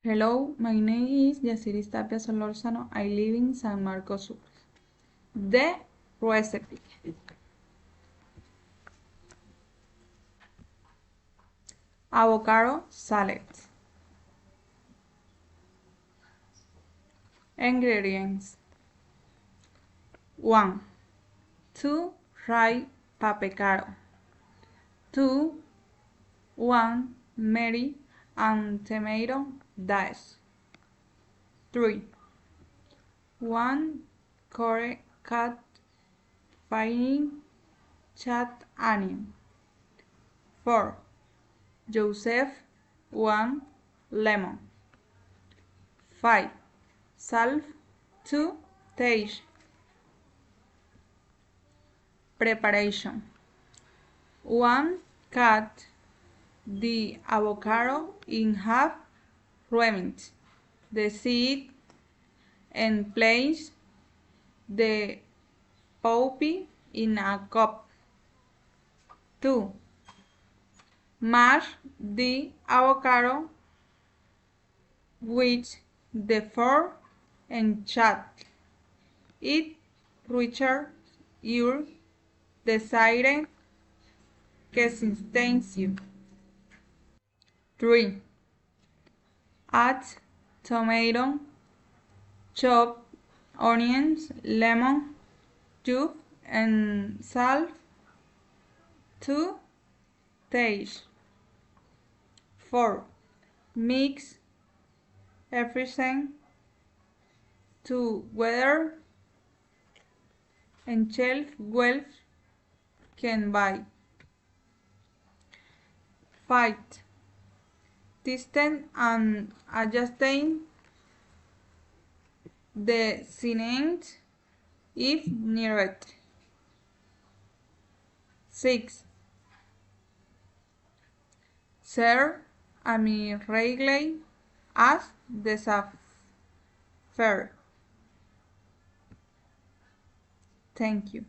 Hello, my name is Yasiris Tapia Solorzano. I live in San Marcos Sur. The recipe. Avocado salad. Ingredients: 1. 2 fried papecaro. 2. 1 Mary and tomato dice. 3. 1 cut fine chopped onion. 4. Joseph 1 lemon. 5. Salt to taste. Preparation: 1. Cut the avocado in half, remove the seed and place the pulp in a cup. 2. Mash the avocado with the fork and chop it reaches your desired consistency. 3. Add tomato, chopped onions, lemon juice, and salt to taste. 4. Mix everything together until well can buy. 5. Testing and adjusting the seasoning if needed. 6. Serve immediately as dessert. Thank you.